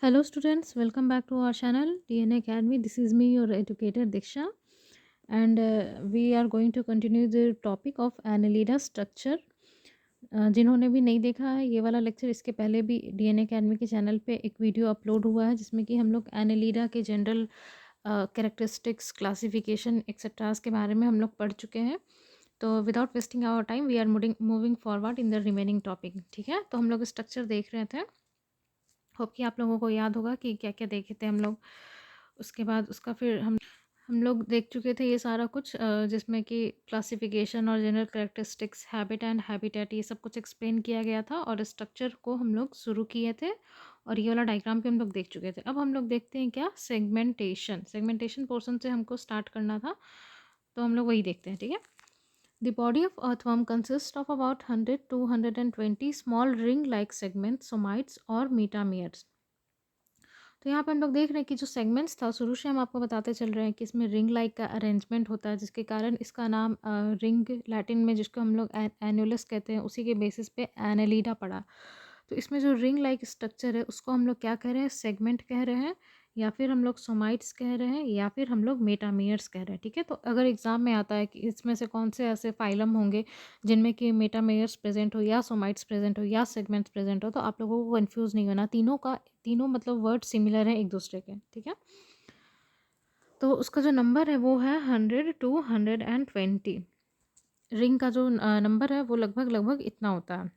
Hello students, welcome back to our channel DNA Academy. This is me your educator Diksha, and we are going to continue the topic of Annelida structure. जिन्होंने भी नहीं देखा है ये वाला lecture, इसके पहले भी डीएनए अकेडमी के चैनल पे एक वीडियो अपलोड हुआ है जिसमें कि हम लोग एनेलिडा के जनरल कैरेक्टरिस्टिक्स, क्लासिफिकेशन एक्सेट्रास के बारे में हम लोग पढ़ चुके हैं। तो without wasting our time we are moving forward in the remaining topic. ठीक है, तो हम लोग स्ट्रक्चर देख रहे थे। होप कि आप लोगों को याद होगा कि क्या क्या देखे थे हम लोग। उसके बाद उसका फिर हम लोग देख चुके थे ये सारा कुछ, जिसमें कि क्लासिफिकेशन और general characteristics, habit and habitat, ये सब कुछ एक्सप्लेन किया गया था और स्ट्रक्चर को हम लोग शुरू किए थे। और ये वाला डायग्राम भी हम लोग देख चुके थे। अब हम लोग देखते हैं क्या, सेगमेंटेशन। सेगमेंटेशन पोर्शन से हमको स्टार्ट करना था, तो हम लोग वही देखते हैं। ठीक है, the body of earthworm consists of about 100 to 120 small ring-like segments, somites और metameres। तो यहाँ पे हम लोग देख रहे हैं कि जो सेगमेंट्स था, शुरू से हम आपको बताते चल रहे हैं कि इसमें रिंग लाइक का अरेंजमेंट होता है, जिसके कारण इसका नाम रिंग, लैटिन में जिसको हम लोग एनुलस कहते हैं, उसी के बेसिस पे एनेलिडा पड़ा। तो इसमें जो रिंग लाइक स्ट्रक्चर है उसको हम लोग क्या कह रहे हैं, सेगमेंट कह रहे हैं, या फिर हम लोग सोमाइट्स कह रहे हैं, या फिर हम लोग मेटामेयर्स कह रहे हैं। ठीक है, तो अगर एग्जाम में आता है कि इसमें से कौन से ऐसे फाइलम होंगे जिनमें कि मेटामेयर्स प्रेजेंट हो, या सोमाइट्स प्रेजेंट हो, या सेगमेंट्स प्रेजेंट हो, तो आप लोगों को कंफ्यूज नहीं होना। तीनों मतलब वर्ड सिमिलर हैं एक दूसरे के। ठीक है, तो उसका जो नंबर है वो है 100 to 120। रिंग का जो नंबर है वो लगभग लगभग इतना होता है।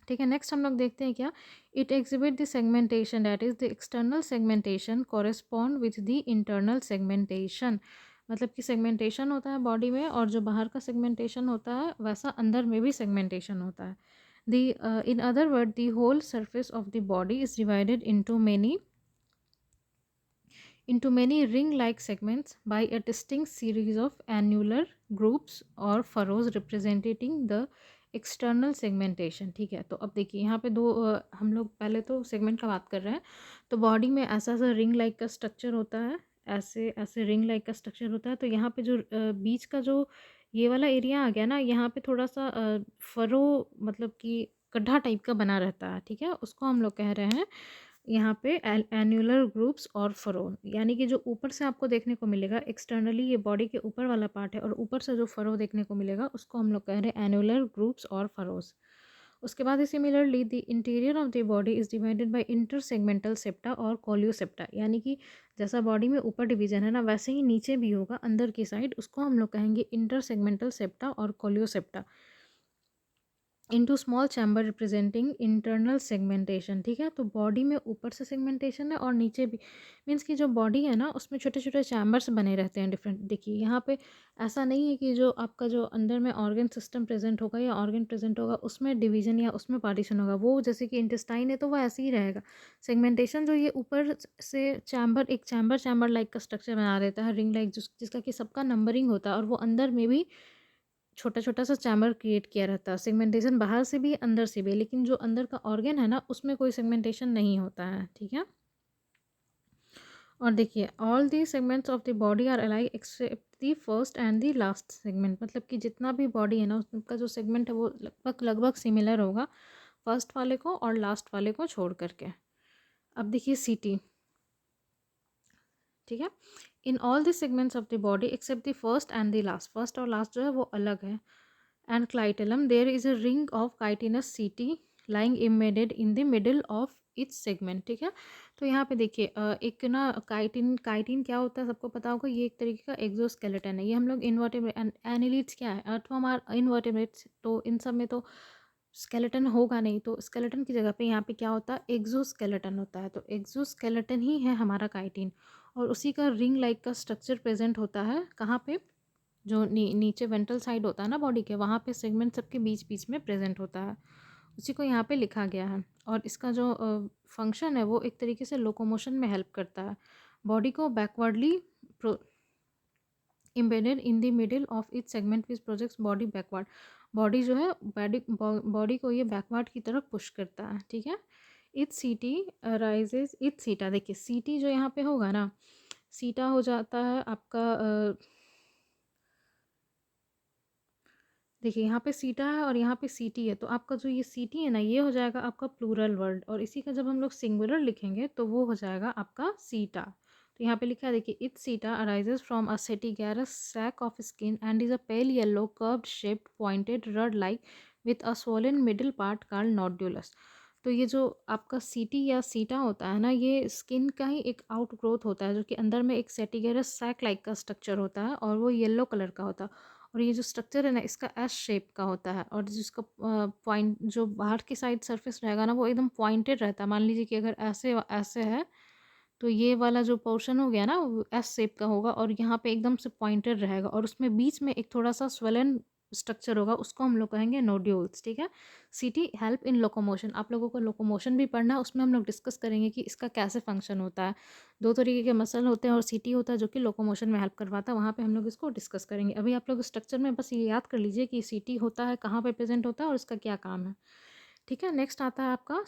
ठीक है, नेक्स्ट हम लोग देखते हैं क्या, it exhibit the segmentation, that is the external segmentation correspond with the internal segmentation. मतलब कि सेगमेंटेशन होता है बॉडी में, और जो बाहर का सेगमेंटेशन होता है वैसा अंदर में भी सेगमेंटेशन होता है। The in other word, the whole surface of the body is divided into many ring-like segments by a distinct series of annular groups or furrows representing the external segmentation. ठीक है, तो अब देखिए यहाँ पे दो हम लोग पहले तो सेगमेंट का बात कर रहे हैं। तो बॉडी में ऐसा ऐसा रिंग लाइक का स्ट्रक्चर होता है, ऐसे ऐसे रिंग लाइक का स्ट्रक्चर होता है। तो यहाँ पे जो बीच का जो ये वाला एरिया आ गया ना, यहाँ पे थोड़ा सा फरो, मतलब कि गड्ढा टाइप का बना रहता है। ठीक है, उसको हम लोग कह रहे हैं यहाँ पे एन्युलर ग्रुप्स और फरो। यानी कि जो ऊपर से आपको देखने को मिलेगा एक्सटर्नली, ये बॉडी के ऊपर वाला पार्ट है, और ऊपर से जो फरो देखने को मिलेगा उसको हम लोग कह रहे हैं एन्युलर ग्रुप्स और फरोज। उसके बाद similarly the interior of the body is divided by inter segmental septa और कोलियोसेप्टा। यानी कि जैसा बॉडी में ऊपर डिवीजन है ना, वैसे ही नीचे भी होगा अंदर की साइड, उसको हम लोग कहेंगे इंटर सेगमेंटल सेप्टा और कोलियोसेप्टा into small chamber representing internal segmentation. ठीक है, तो बॉडी में ऊपर से सेगमेंटेशन है और नीचे भी, मीन्स कि जो बॉडी है ना उसमें छोटे छोटे चैम्बर्स बने रहते हैं डिफरेंट। देखिए यहाँ पे ऐसा नहीं है कि जो आपका जो अंदर में ऑर्गन सिस्टम प्रेजेंट होगा या ऑर्गन प्रेजेंट होगा उसमें डिवीजन या उसमें पार्टीशन होगा। वो जैसे कि इंटेस्टाइन है तो वो ऐसे ही रहेगा। सेगमेंटेशन जो ये ऊपर से चैम्बर, एक चैम्बर चैम्बर लाइक का स्ट्रक्चर बना देता है, रिंग लाइक, जिसका कि सबका नंबरिंग होता है, और वो अंदर में भी छोटा छोटा सा चैम्बर क्रिएट किया रहता है। सेगमेंटेशन बाहर से भी अंदर से भी, लेकिन जो अंदर का ऑर्गन है ना उसमें कोई सेगमेंटेशन नहीं होता है। ठीक है, और देखिए all the segments of the body are alike except the first and the last segment. मतलब कि जितना भी बॉडी है ना उसका जो सेगमेंट है वो लगभग लगभग सिमिलर होगा, फर्स्ट वाले को और लास्ट वाले को छोड़ करके। अब देखिए सीटी। ठीक है, in all the segments of the body except the first and the last, first और लास्ट जो है वो अलग है। And clitellum, there is a ring of chitinous setae lying embedded in the middle of each segment. ठीक है, तो यहाँ पे देखिए एक ना काइटिन, काइटिन क्या होता है सबको पता होगा, ये एक तरीके का एक्सोस्केलेटन है। ये हम लोग इन्वर्टेब्रेट, एनिलिड्स क्या है, अर्थवर्म आर इन्वर्टेब्रेट्स, तो इन सब में तो स्केलेटन होगा नहीं, तो स्केलेटन की जगह पे यहाँ पे क्या होता है, एक्सोस्केलेटन होता है। तो एक्सोस्केलेटन ही है हमारा काइटिन, और उसी का रिंग लाइक का स्ट्रक्चर प्रेजेंट होता है कहाँ पे, जो नीचे वेंट्रल साइड होता है ना बॉडी के, वहाँ पे सेगमेंट सबके बीच बीच में प्रेजेंट होता है। उसी को यहाँ पे लिखा गया है, और इसका जो फंक्शन है वो एक तरीके से लोकोमोशन में हेल्प करता है। बॉडी को backwardly embedded in the middle of each segment which projects body backward। Body जो है बॉडी को ये बैकवर्ड की तरफ पुश करता है। ठीक है, इच सीटी राइजेज इच सीटा। देखिए सीटी जो यहाँ पे होगा ना, सीटा हो जाता है आपका देखिए यहाँ पे सीटा है और यहाँ पे सीटी है, तो आपका जो ये सीटी है ना, ये हो जाएगा आपका प्लूरल वर्ड, और इसी का जब हम लोग सिंगुलर लिखेंगे तो वो हो जाएगा आपका सीटा। तो यहाँ पे लिखा है देखिए, it seta arises from a setigerous sac of skin and is a pale yellow curved shaped pointed rod like with a swollen middle part called nodulus. तो ये जो आपका सीटी या सीटा होता है ना, ये स्किन का ही एक आउट ग्रोथ होता है, जो कि अंदर में एक सेटिगेरस सैक लाइक का स्ट्रक्चर होता है और वो येलो कलर का होता है। और ये जो स्ट्रक्चर है ना, इसका एस शेप का होता है, और जिसका पॉइंट जो बाहर की साइड सरफेस रहेगा ना, वो एकदम पॉइंटेड रहता है। मान लीजिए कि अगर ऐसे ऐसे है, तो ये वाला जो पोर्शन हो गया ना, वो एस शेप का होगा और यहाँ पे एकदम से पॉइंटेड रहेगा, और उसमें बीच में एक थोड़ा सा स्वेलन स्ट्रक्चर होगा, उसको हम लोग कहेंगे नोड्यूल्स। ठीक है। सीटी हेल्प इन लोकोमोशन, आप लोगों को लोकोमोशन भी पढ़ना है, उसमें हम लोग डिस्कस करेंगे कि इसका कैसे फंक्शन होता है। दो तरीके के मसल होते हैं और सीटी होता है जो कि लोकोमोशन में हेल्प करवाता है, वहाँ पे हम लोग इसको डिस्कस करेंगे। अभी आप लोग स्ट्रक्चर में बस ये याद कर लीजिए कि सीटी होता है, कहाँ पे प्रेजेंट होता है और इसका क्या काम है। ठीक है। नेक्स्ट आता है आपका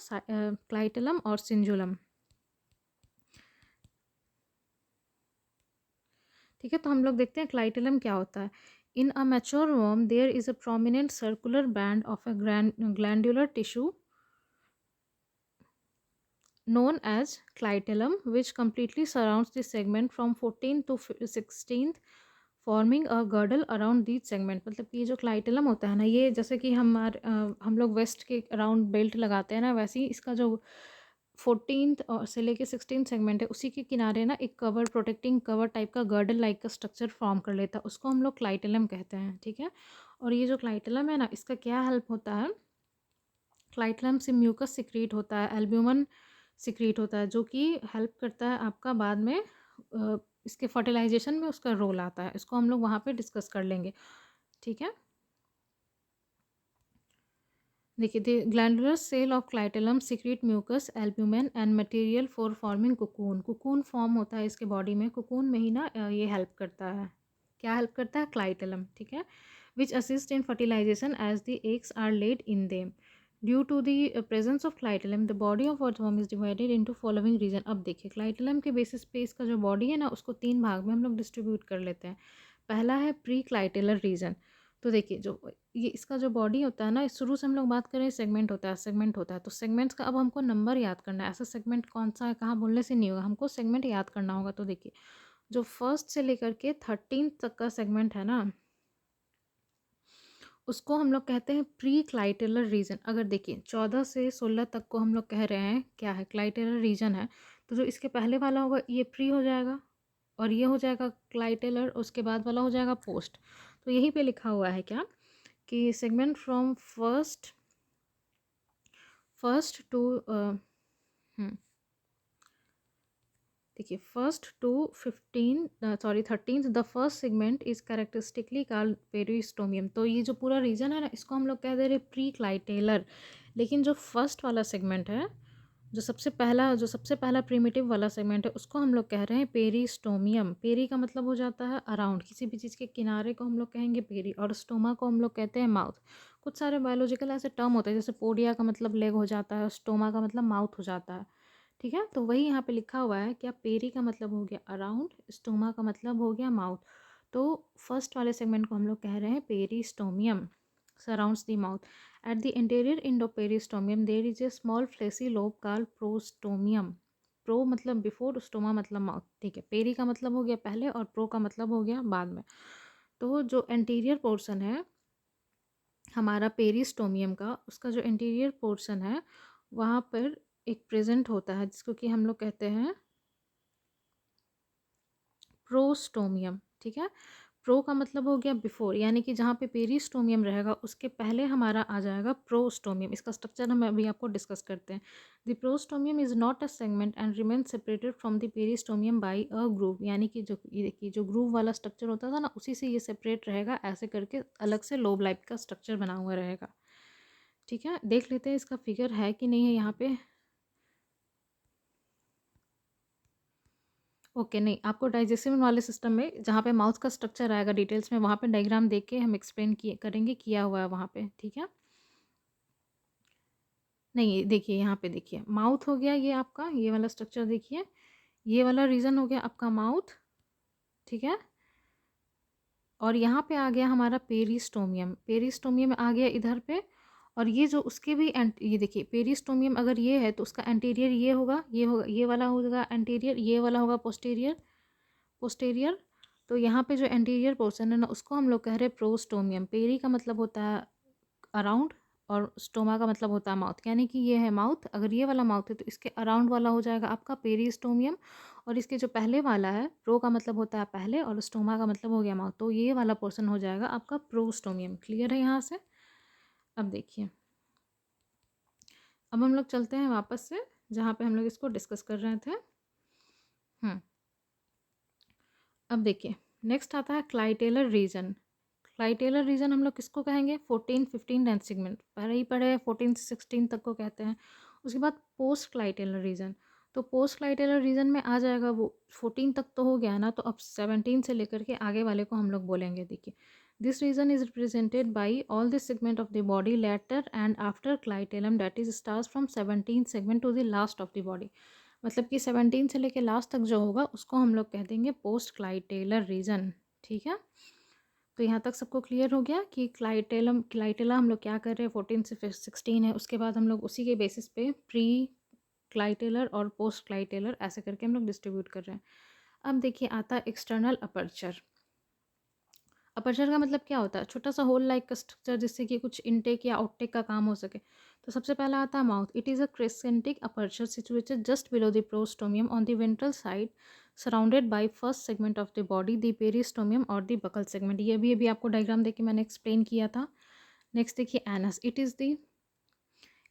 क्लाइटेलम और सिंजुलम। ठीक है, तो हम लोग देखते हैं क्लाइटेलम क्या होता है। In a mature worm there is a prominent circular band of a glandular tissue known as clitellum, which completely surrounds the segment from 14th to 16th, forming a girdle around these segment. मतलब कि ये जो clitellum होता है ना, ये जैसे कि हम लोग वेस्ट के अराउंड बेल्ट लगाते हैं ना, वैसे ही इसका जो 14th और से लेके 16th सेगमेंट है, उसी के किनारे ना एक कवर, प्रोटेक्टिंग कवर टाइप का गर्डल लाइक का स्ट्रक्चर फॉर्म कर लेता है, उसको हम लोग क्लाइटेलम कहते हैं। ठीक है। और ये जो क्लाइटेलम है ना, इसका क्या हेल्प होता है, क्लाइटेलम से म्यूकस सिक्रीट होता है, एल्ब्यूमन सिक्रीट होता है, जो कि हेल्प करता है आपका बाद में इसके फर्टिलाइजेशन में उसका रोल आता है। इसको हम लोग वहाँ पे डिस्कस कर लेंगे। ठीक है। देखिए, the glandular cell of clitellum secrete mucus albumen and material for forming cocoon. Cocoon form होता है इसके बॉडी में, कुकून में ही ना ये हेल्प करता है। क्या हेल्प करता है? क्लाइटेलम। ठीक है। Which assist in fertilisation as the eggs are laid in them. Due to the presence of clitellum the body of earthworm is divided into following region. अब देखिए, क्लाइटेलम के बेसिस पे इसका जो बॉडी है ना, उसको 3 भाग में हम लोग डिस्ट्रीब्यूट कर लेते हैं। पहला है प्री क्लाइटेलर रीजन। तो देखिए, जो ये इसका जो बॉडी होता है ना, शुरू से हम लोग बात करें, सेगमेंट होता है, सेगमेंट होता है, तो सेगमेंट्स का अब हमको नंबर याद करना है। ऐसा सेगमेंट कौन सा है, कहाँ बोलने से नहीं होगा, हमको सेगमेंट याद करना होगा। तो देखिए, जो फर्स्ट से लेकर के 13 तक का सेगमेंट है ना, उसको हम लोग कहते हैं प्री क्लाइटेलर रीजन। अगर देखिए 14 से 16 तक को हम लोग कह रहे हैं क्या है, क्लाइटेलर रीजन है, तो जो इसके पहले वाला होगा ये प्री हो जाएगा, और ये हो जाएगा क्लाइटेलर, उसके बाद वाला हो जाएगा पोस्ट। तो यहीं पे लिखा हुआ है क्या, कि सेगमेंट फ्रॉम फर्स्ट टू देखिए, first to 13th the first segment is characteristically called peristomium. तो ये जो पूरा रीजन है ना, इसको हम लोग कह दे रहे प्री क्लाइटेलर। लेकिन जो फर्स्ट वाला सेगमेंट है, जो सबसे पहला प्रिमिटिव वाला सेगमेंट है, उसको हम लोग कह रहे हैं पेरिस्टोमियम। पेरी का मतलब हो जाता है अराउंड, किसी भी चीज़ के किनारे को हम लोग कहेंगे पेरी, और स्टोमा को हम लोग कहते हैं माउथ। कुछ सारे बायोलॉजिकल ऐसे टर्म होते हैं, जैसे पोडिया का मतलब लेग हो जाता है, स्टोमा का मतलब माउथ हो जाता है। ठीक है। तो वही यहाँ पे लिखा हुआ है कि पेरी का मतलब हो गया अराउंड, स्टोमा का मतलब हो गया माउथ। तो फर्स्ट वाले सेगमेंट को हम लोग कह रहे हैं peristomium, surrounds the mouth. At the interior end of peristomium there is a small fleshy lobe called prostomium. Pro मतलब बिफोर, स्टोमा मतलब माउथ। ठीक है। पेरी का मतलब हो गया पहले और प्रो का मतलब हो गया बाद में। तो जो एंटीरियर पोर्शन है हमारा पेरिस्टोमियम का, उसका जो इंटीरियर पोर्शन है, वहाँ पर एक प्रेजेंट होता है जिसको कि हम लोग कहते हैं प्रोस्टोमियम। ठीक है। प्रो का मतलब हो गया बिफोर, यानी कि जहाँ पे पेरिस्टोमियम रहेगा उसके पहले हमारा आ जाएगा प्रोस्टोमियम। इसका स्ट्रक्चर हम अभी आपको डिस्कस करते हैं। The prostomium is not a segment and remain separated from the peristomium by a groove. यानी कि जो ये देखिए, जो ग्रूव वाला स्ट्रक्चर होता था ना, उसी से ये सेपरेट रहेगा, ऐसे करके अलग से लोब लाइक का स्ट्रक्चर बना हुआ रहेगा। ठीक है। देख लेते हैं इसका फिगर है कि नहीं है यहाँ पे। ओके, नहीं, आपको डाइजेस्टिव वाले सिस्टम में जहाँ पे माउथ का स्ट्रक्चर आएगा डिटेल्स में, वहाँ पे डायग्राम देख के हम एक्सप्लेन किए करेंगे, किया हुआ है वहाँ पे। ठीक है। नहीं, देखिए यहाँ पे, देखिए माउथ हो गया ये आपका, ये वाला स्ट्रक्चर देखिए, ये वाला रीजन हो गया आपका माउथ। ठीक है। और यहाँ पे आ गया हमारा पेरिस्टोमियम, पेरिस्टोमियम आ गया इधर पे। और ये जो उसके भी ये देखिए पेरिस्टोमियम अगर ये है तो उसका एंटीरियर ये होगा, ये होगा, ये वाला होगा एंटीरियर, ये वाला होगा पोस्टीरियर, पोस्टीरियर। तो यहाँ पे जो एंटीरियर पोर्शन है ना उसको हम लोग कह रहे हैं प्रोस्टोमियम। पेरी का मतलब होता है अराउंड और स्टोमा का मतलब होता है माउथ, यानी कि ये है माउथ, अगर ये वाला माउथ है तो इसके अराउंड वाला हो जाएगा आपका पेरिस्टोमियम। और इसके जो पहले वाला है, प्रो का मतलब होता है पहले और स्टोमा का मतलब हो गया माउथ, तो ये वाला पोर्शन हो जाएगा आपका प्रोस्टोमियम। क्लियर है यहाँ से? अब देखिए, अब हम लोग चलते हैं वापस से जहाँ पे हम लोग इसको डिस्कस कर रहे थे। अब देखिए नेक्स्ट आता है क्लाइटेलर रीजन। क्लाइटेलर रीजन हम लोग किसको कहेंगे? 14, 15 डेंस सेगमेंट पहले ही पढ़े, 14 से 16 तक को कहते हैं। उसके बाद पोस्ट क्लाइटेलर रीजन, तो पोस्ट क्लाइटेलर रीजन में आ जाएगा वो 14 तक तो हो गया ना, तो अब 17 से लेकर के आगे वाले को हम लोग बोलेंगे। देखिए, this region is represented by all this segment of the body later and after clitellum that is stars from 17 segment to the last of the body. मतलब कि 17 से लेके लास्ट तक जो होगा उसको हम लोग कह देंगे पोस्ट क्लाइटेलर रीजन। ठीक है, तो यहाँ तक सबको क्लियर हो गया कि क्लाइटेला हम लोग क्या कर रहे हैं, 14 से फिर 16 है। उसके बाद हम लोग उसी के बेसिस पे प्री क्लाइटेलर और पोस्ट क्लाइटेलर ऐसे करके हम लोग डिस्ट्रीब्यूट कर रहे हैं। अब देखिए आता है एक्सटर्नल अपर्चर। अपर्चर का मतलब क्या होता है? छोटा सा होल लाइक का स्ट्रक्चर जिससे कि कुछ इनटेक या आउटटेक का काम हो सके। तो सबसे पहला आता है mouth. It is a crescentic aperture situated just below the prostomium on the ventral side surrounded by first segment of the body the peristomium और द बकल सेगमेंट। ये भी अभी आपको डायग्राम देके मैंने एक्सप्लेन किया था। नेक्स्ट देखिए anus. It is the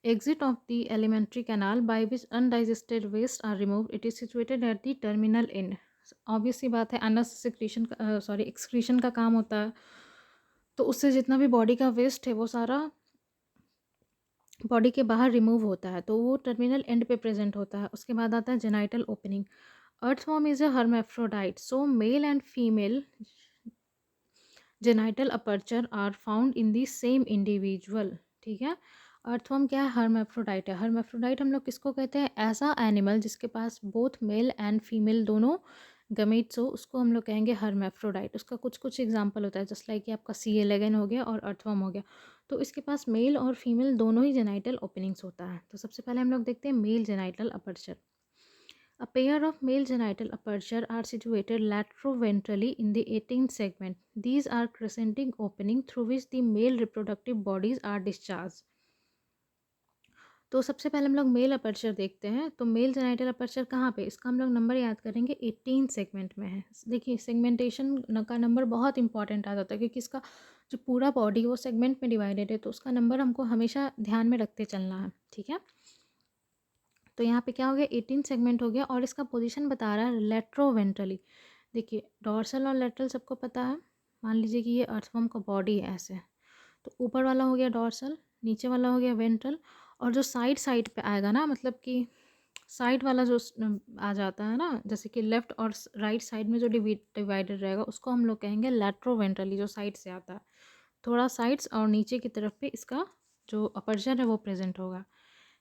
exit of the alimentary canal by which undigested wastes are removed. It is situated at the terminal end. Obvious सी बात है, एनस सिक्रीशन का सॉरी एक्सक्रीशन का काम होता है, तो उससे जितना भी बॉडी का वेस्ट है वो सारा बॉडी के बाहर रिमूव होता है, तो वो टर्मिनल एंड पे प्रेजेंट होता है। उसके बाद आता है genital opening. Earthworm is a hermaphrodite, so male and female genital aperture are found in the same individual. ठीक है, अर्थवर्म क्या है? हर्मेफ्रोडाइट है। हर्मेफ्रोडाइट हम लोग किसको कहते हैं? ऐसा एनिमल जिसके पास बोथ मेल एंड फीमेल दोनों गमीट्स हो, उसको हम लोग कहेंगे हर्मेफ्रोडाइट। उसका कुछ कुछ एग्जांपल होता है, जस्ट लाइक कि आपका सी एलेगन हो गया और अर्थवर्म हो गया। तो इसके पास मेल और फीमेल दोनों ही जेनाइटल ओपनिंग्स होता है। तो सबसे पहले हम लोग देखते हैं mail genital aperture. A pair of male genital aperture are situated lateroventrally in the 18th segment. These are crescentic opening through which the male reproductive bodies are discharged. तो सबसे पहले हम लोग मेल अपर्चर देखते हैं। तो मेल जेनाइटल अपर्चर कहाँ पे? इसका हम लोग नंबर याद करेंगे 18 सेगमेंट में है। देखिए सेगमेंटेशन का नंबर बहुत इंपॉर्टेंट आ जाता है, क्योंकि इसका जो पूरा बॉडी वो सेगमेंट में डिवाइडेड है, तो उसका नंबर हमको हमेशा ध्यान में रखते चलना है। ठीक है, तो यहाँ पे क्या हो गया? 18 सेगमेंट हो गया और इसका पोजीशन बता रहा है लेट्रोवेंट्रली। देखिए डॉर्सल और लेटरल सबको पता है। मान लीजिए कि ये अर्थवर्म का बॉडी है ऐसे, तो ऊपर वाला हो गया डॉर्सल, नीचे वाला हो गया वेंट्रल, और जो साइड साइड पे आएगा ना, मतलब कि साइड वाला जो आ जाता है ना, जैसे कि लेफ्ट और राइट साइड में जो डिवाइडेड रहेगा उसको हम लोग कहेंगे लेट्रोवेंट्रली, जो साइड से आता है। थोड़ा साइड्स और नीचे की तरफ पे इसका जो अपर्चर है वो प्रेजेंट होगा।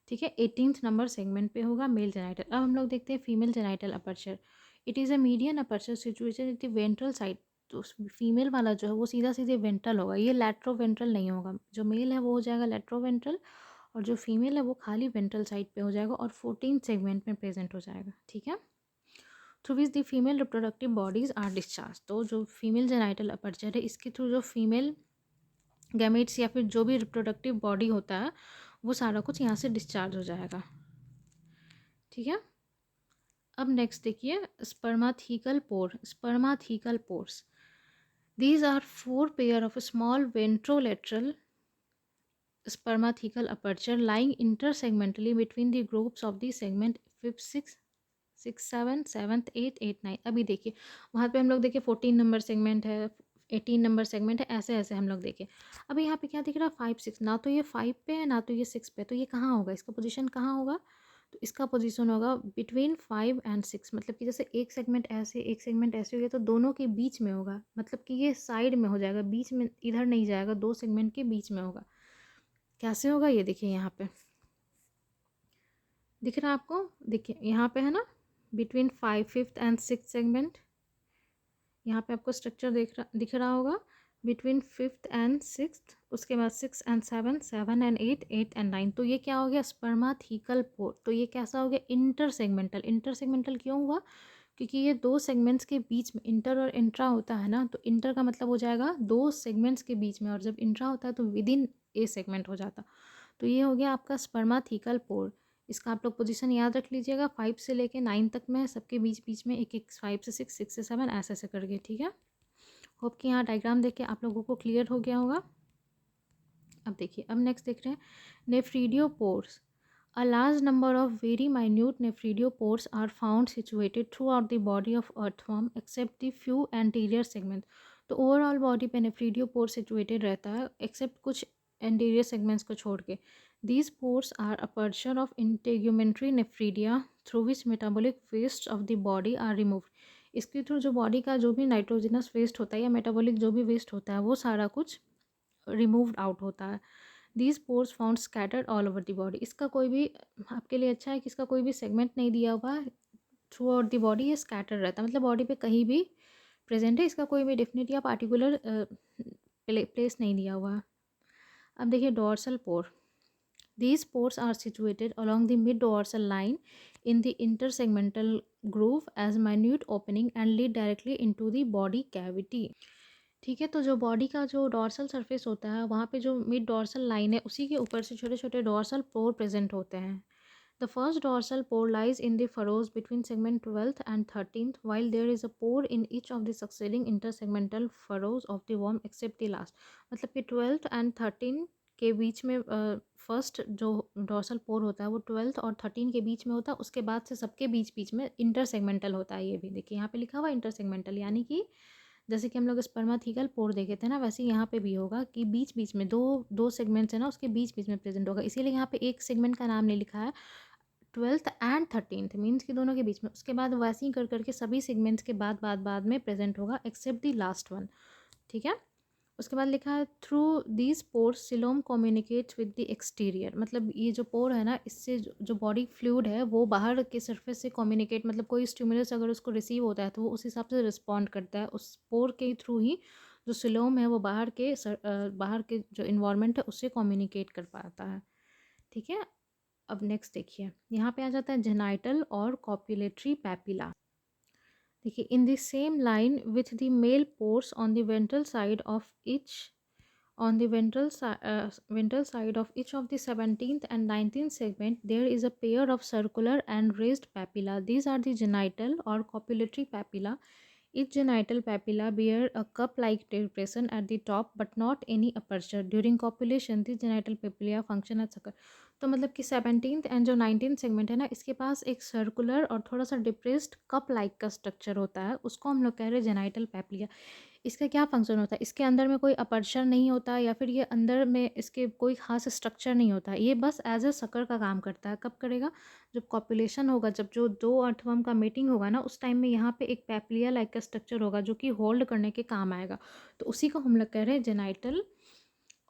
ठीक है, 18th नंबर सेगमेंट पे होगा मेल जेनाइटल। अब हम लोग देखते हैं female genital aperture. It is a median aperture situated at the ventral side. तो फीमेल वाला जो है वो सीधा सीधे वेंट्रल होगा, ये लैट्रोवेंट्रल नहीं होगा। जो मेल है वो हो जाएगा लैट्रोवेंट्रल और जो फीमेल है वो खाली वेंट्रल साइड पे हो जाएगा और 14th सेगमेंट में प्रेजेंट हो जाएगा। ठीक है, through which the female reproductive bodies are discharge. तो जो फीमेल जेनाइटल अपर्चर है इसके थ्रू जो फीमेल गैमेट्स या फिर जो भी रिप्रोडक्टिव बॉडी होता है वो सारा कुछ यहाँ से डिस्चार्ज हो जाएगा। ठीक है, अब नेक्स्ट देखिए spermathecal pore. Spermathecal pores, these are 4 pair of small ventrolateral spermathecal aperture lying intersegmentally between the groups of the segment 5th 6 7 7th 8 8 9। अभी देखिए वहाँ पे हम लोग देखिए 14 नंबर सेगमेंट है, 18 नंबर सेगमेंट है, ऐसे ऐसे हम लोग देखें। अभी यहाँ पे क्या दिख रहा है? 5 6, ना तो ये 5 पे है ना तो ये 6 पे, तो ये कहाँ होगा? इसका पोजीशन कहाँ होगा? तो इसका पोजीशन होगा बिटवीन 5 एंड 6। मतलब कि जैसे एक सेगमेंट ऐसे एक सेगमेंट ऐसे हो गया तो दोनों के बीच में होगा, मतलब कि ये साइड में हो जाएगा, बीच में इधर नहीं जाएगा, दो सेगमेंट के बीच में होगा। कैसे होगा ये देखिए, यहाँ पे दिख रहा है आपको? देखिए यहाँ पे है ना between 5th 5th and 6th segment, यहाँ पे आपको स्ट्रक्चर दिख रहा होगा बिटवीन 5th एंड 6th, उसके बाद 6 एंड 7, 7 एंड 8, 8 एंड 9। तो ये क्या हो गया, स्पर्माथिकल पोर। तो ये कैसा हो गया, इंटर सेगमेंटल। इंटर सेगमेंटल क्यों हुआ, क्योंकि ये दो सेगमेंट्स के बीच में, इंटर और इंट्रा होता है ना, तो इंटर का मतलब हो जाएगा दो सेगमेंट्स के बीच में, और जब इंट्रा होता है तो विद इन ए सेगमेंट हो जाता। तो ये हो गया आपका स्पर्माथिकल पोर। इसका आप लोग पोजीशन याद रख लीजिएगा, 5 से लेके 9 तक में सबके बीच बीच में एक एक, 5 से 6, 6 से 7, ऐसे ऐसे करके, ठीक है। होप कि यहाँ डायग्राम देख के आप लोगों को क्लियर हो गया होगा। अब देखिए, अब नेक्स्ट देख रहे हैं नेफ्रीडियोपोर्स। A large number of very minute nephridiopods are found situated throughout the body of earthworm except the few anterior segments. तो ओवरऑल बॉडी पे नेफ्रीडियोपोर सिचुएटेड रहता है एक्सेप्ट कुछ एंटीरियर सेगमेंट्स को छोड़ के। These pores are aperture of integumentary nephridia through which metabolic wastes of the body are removed. इसके through जो बॉडी का जो भी नाइट्रोजनस वेस्ट होता है या मेटाबॉलिक जो भी वेस्ट होता है वो सारा कुछ रिमूव्ड आउट होता है। These pores found scattered all over the body. इसका कोई भी आपके लिए अच्छा है कि इसका कोई भी सेगमेंट नहीं दिया हुआ है, थ्रू आउट द बॉडी ये स्कैटर रहता है, मतलब बॉडी पे कहीं भी प्रेजेंट है, इसका कोई भी डेफिनेट या पार्टिकुलर प्लेस नहीं दिया हुआ है। अब देखिए dorsal pore. These pores are situated along the mid-dorsal line in the intersegmental groove as minute opening and lead directly into the body cavity. ठीक है, तो जो बॉडी का जो डॉर्सल सरफेस होता है वहाँ पे जो मिड डॉर्सल लाइन है उसी के ऊपर से छोटे छोटे डॉर्सल पोर प्रेजेंट होते हैं। The first dorsal pore lies in the furrows between segment 12th and 13th while there is a pore in each of the succeeding intersegmental furrows of the worm except the last। मतलब कि 12th and 13 के बीच में first जो dorsal पोर होता है वो 12th और 13 के बीच में होता है, उसके बाद से सबके बीच बीच में इंटरसेगमेंटल होता है। ये भी देखिए यहाँ पे लिखा हुआ इंटरसेगमेंटल, यानी कि जैसे कि हम लोग स्पर्माथिकल पोर देखे थे ना, वैसे यहाँ पे भी होगा कि बीच बीच में दो दो सेगमेंट्स है ना, उसके बीच बीच में प्रेजेंट होगा। इसीलिए यहाँ पे एक सेगमेंट का नाम नहीं लिखा है, 12th एंड 13th मीन्स कि दोनों के बीच में, उसके बाद वैसे ही कर करके सभी सेगमेंट्स के बाद में प्रेजेंट होगा एक्सेप्ट द लास्ट वन, ठीक है। उसके बाद लिखा है through these pores coelom communicates with the exterior. मतलब ये जो पोर है ना, इससे जो बॉडी फ्लूइड है वो बाहर के सरफेस से कम्युनिकेट, मतलब कोई स्टिमुलस अगर उसको रिसीव होता है तो वो उस हिसाब से रिस्पॉन्ड करता है, उस पोर के थ्रू ही जो सिलोम है वो बाहर के जो इन्वायरमेंट है उससे कम्युनिकेट कर पाता है, ठीक है। अब नेक्स्ट देखिए, यहाँ पे आ जाता है जेनाइटल और कॉपुलेटरी पैपिला। देखिए in the same line with the male pores on the ventral side of each on the ventral side of each of the 17th and 19th segment there is a pair of circular and raised papilla. These are the genital or copulatory papilla. Each genital papilla bear a cup-like depression at the top but not any aperture. During copulation the genital papilla function as sucker. तो मतलब कि 17th and जो 19th segment है ना, इसके पास एक circular और थोड़ा सा डिप्रेस्ड कप लाइक का स्ट्रक्चर होता है, उसको हम लोग कह रहे हैं जेनाइटल पैपिलिया। इसका क्या फंक्शन होता है, इसके अंदर में कोई अपर्चर नहीं होता या फिर ये अंदर में इसके कोई खास स्ट्रक्चर नहीं होता, ये बस एज ए सकर का काम करता है। कब करेगा, जब कॉपुलेशन होगा, जब जो दो अर्थवर्म का मीटिंग होगा ना, उस टाइम में यहाँ पे एक पैपिलिया लाइक का स्ट्रक्चर होगा जो कि होल्ड करने के काम आएगा। तो उसी को हम लोग कह रहे हैं जेनाइटल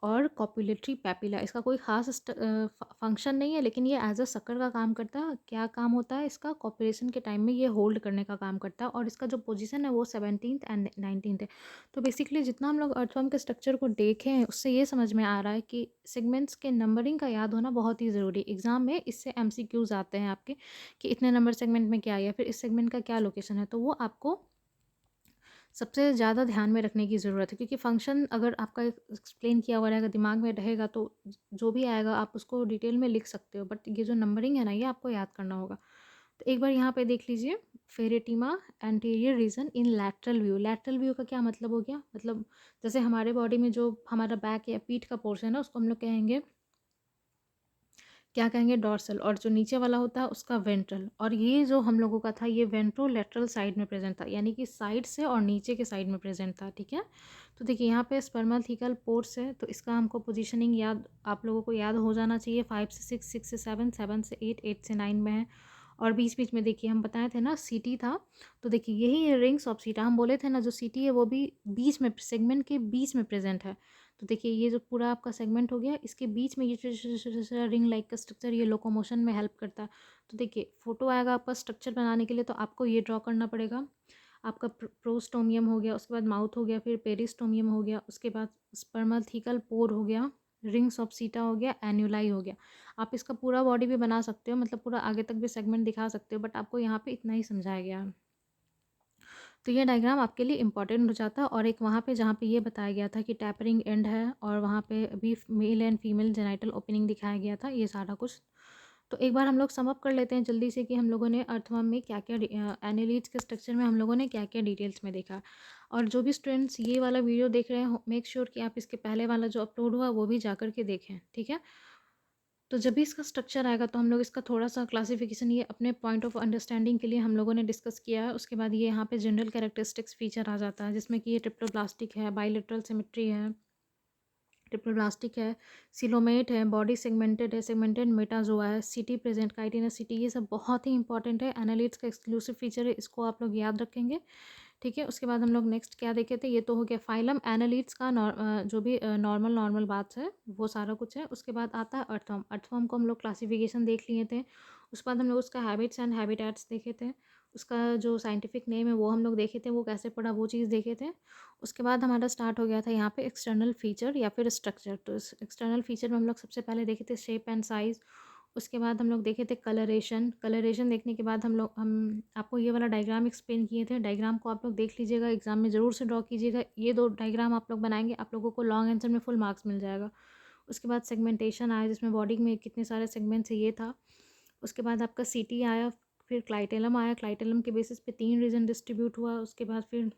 और कॉपुलेटरी पैपिला। इसका कोई खास फंक्शन नहीं है, लेकिन ये एज अ सकर का काम करता है। क्या काम होता है इसका, कॉपुलेशन के टाइम में ये होल्ड करने का काम करता है, और इसका जो पोजीशन है वो 17th एंड 19th है। तो बेसिकली जितना हम लोग अर्थवर्म के स्ट्रक्चर को देखे हैं उससे ये समझ में आ रहा है कि सेगमेंट्स के नंबरिंग का याद होना बहुत ही ज़रूरी है। एग्जाम में इससे MCQs आते हैं आपके कि इतने नंबर सेगमेंट में क्या है या फिर इस सेगमेंट का क्या लोकेशन है, तो वो आपको सबसे ज़्यादा ध्यान में रखने की ज़रूरत है, क्योंकि फंक्शन अगर आपका एक्सप्लेन किया हुआ रहेगा, दिमाग में रहेगा, तो जो भी आएगा आप उसको डिटेल में लिख सकते हो, बट ये जो नंबरिंग है ना, ये आपको याद करना होगा। तो एक बार यहाँ पे देख लीजिए, फेरेटिमा एंटीरियर रीजन इन लैटरल व्यू। लैटरल व्यू का क्या मतलब हो गया, मतलब जैसे हमारे बॉडी में जो हमारा बैक या पीठ का पोर्शन है ना, उसको हम लोग कहेंगे, क्या कहेंगे, डॉर्सल, और जो नीचे वाला होता है उसका वेंट्रल। और ये जो हम लोगों का था ये वेंट्रोलेटरल साइड में प्रेजेंट था, यानी कि साइड से और नीचे के साइड में प्रेजेंट था, ठीक है। तो देखिए यहाँ पे स्पर्माथिकल पोर्स है, तो इसका हमको पोजीशनिंग याद, आप लोगों को याद हो जाना चाहिए। 5 से 6, 6 से 7, 7 से 8, 8 से 9 में है। और बीच बीच में देखिए हम बताए थे ना सीटी था, तो देखिए यही रिंग्स ऑफ सीटा हम बोले थे ना, जो सीटी है वो भी बीच में, सेगमेंट के बीच में प्रेजेंट है। तो देखिए ये जो पूरा आपका सेगमेंट हो गया, इसके बीच में ये छोटा रिंग लाइक का स्ट्रक्चर, ये लोकोमोशन में हेल्प करता है। तो देखिए फोटो आएगा आपका स्ट्रक्चर बनाने के लिए, तो आपको ये ड्रॉ करना पड़ेगा। आपका प्रोस्टोमियम हो गया, उसके बाद माउथ हो गया, फिर पेरिस्टोमियम हो गया, उसके बाद स्पर्माथिकल पोर हो गया, रिंग्स ऑफ सीटा हो गया, एन्यूलाई हो गया। आप इसका पूरा बॉडी भी बना सकते हो, मतलब पूरा आगे तक भी सेगमेंट दिखा सकते हो, बट आपको यहाँ पे इतना ही समझाया गया है। तो ये डायग्राम आपके लिए इंपॉर्टेंट हो जाता है। और एक वहाँ पे जहाँ पे ये बताया गया था कि टैपरिंग एंड है, और वहाँ पे भी mail and female genital opening दिखाया गया था, ये सारा कुछ। तो एक बार हम लोग सम अप कर लेते हैं जल्दी से कि हम लोगों ने अर्थवर्म में क्या क्या एनालिड्स के स्ट्रक्चर में हम लोगों ने क्या क्या डिटेल्स में देखा। और जो भी स्टूडेंट्स ये वाला वीडियो देख रहे हैं, मेक श्योर कि आप इसके पहले वाला जो अपलोड हुआ वो भी जा कर के देखें, ठीक है। तो जब भी इसका स्ट्रक्चर आएगा तो हम लोग इसका थोड़ा-सा क्लासिफ़िकेशन ये अपने पॉइंट ऑफ अंडरस्टैंडिंग के लिए हम लोगों ने डिस्कस किया है। उसके बाद ये यहाँ पे जनरल कैरेक्टरिस्टिक्स फीचर आ जाता है, जिसमें कि ये ट्रिप्लोप्लास्टिक है, बाइलेटरल सिमेट्री है, ट्रिप्लोप्लास्टिक है, सिलोमेट है, बॉडी सेगमेंटेड मेटाज़ोआ है, सिटी प्रेज़ेंट, काइटिनस सिटी, ये सब बहुत ही इंपॉर्टेंट है। एनालिड्स का एक्सक्लूसिव फीचर है, इसको आप लोग याद रखेंगे, ठीक है। उसके बाद हम लोग नेक्स्ट क्या देखे थे, ये तो हो गया फाइलम एनालिड्स का जो भी नॉर्मल बात है वो सारा कुछ है। उसके बाद आता है अर्थवर्म। अर्थवर्म को हम लोग क्लासिफिकेशन देख लिए थे। उसके बाद हम लोग उसका हैबिट्स एंड हैबिटेट्स देखे थे। उसका जो साइंटिफिक नेम है वो हम लोग देखे थे, वो कैसे पढ़ा वो चीज़ देखे थे। उसके बाद हमारा स्टार्ट हो गया था यहाँ पे एक्सटर्नल फीचर या फिर स्ट्रक्चर। तो इस एक्सटर्नल फीचर में हम लोग सबसे पहले देखे थे शेप एंड साइज़। उसके बाद हम लोग देखे थे कलरेशन। कलरेशन देखने के बाद हम आपको ये वाला डायग्राम एक्सप्लेन किए थे। डायग्राम को आप लोग देख लीजिएगा, एग्जाम में ज़रूर से ड्रॉ कीजिएगा। ये 2 डायग्राम आप लोग बनाएंगे, आप लोगों को लॉन्ग आंसर में फुल मार्क्स मिल जाएगा। उसके बाद सेगमेंटेशन आया, जिसमें बॉडी में कितने सारे सेगमेंट्स है ये था। उसके बाद आपका सीटी आया, फिर क्लाइटेलम आया। क्लाइटेलम के बेसिस पे 3 रीजन डिस्ट्रीब्यूट हुआ। उसके बाद फिर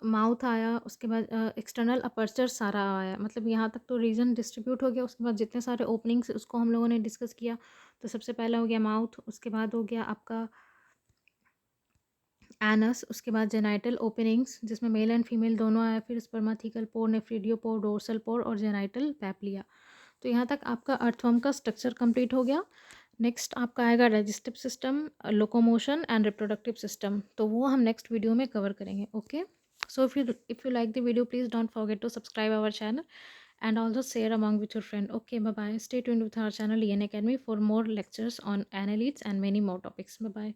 माउथ आया। उसके बाद एक्सटर्नल अपर्चर सारा आया, मतलब यहाँ तक तो रीजन डिस्ट्रीब्यूट हो गया। उसके बाद जितने सारे ओपनिंग्स उसको हम लोगों ने डिस्कस किया। तो सबसे पहला हो गया माउथ, उसके बाद हो गया आपका एनस, उसके बाद जेनाइटल ओपनिंग्स जिसमें मेल एंड फीमेल दोनों आया, फिर स्पर्माथिकल पोर, नेफ्रीडियो पोर, डोर्सल पोर और जेनाइटल पैप्लिया। तो यहाँ तक आपका अर्थवर्म का स्ट्रक्चर कंप्लीट हो गया। नेक्स्ट आपका आएगा digestive system, locomotion and reproductive system. तो वो हम नेक्स्ट वीडियो में कवर करेंगे, okay. So if you like the video, please don't forget to subscribe our channel and also share among with your friend. Okay, bye bye. Stay tuned with our channel EN Academy for more lectures on annelids and many more topics. Bye bye.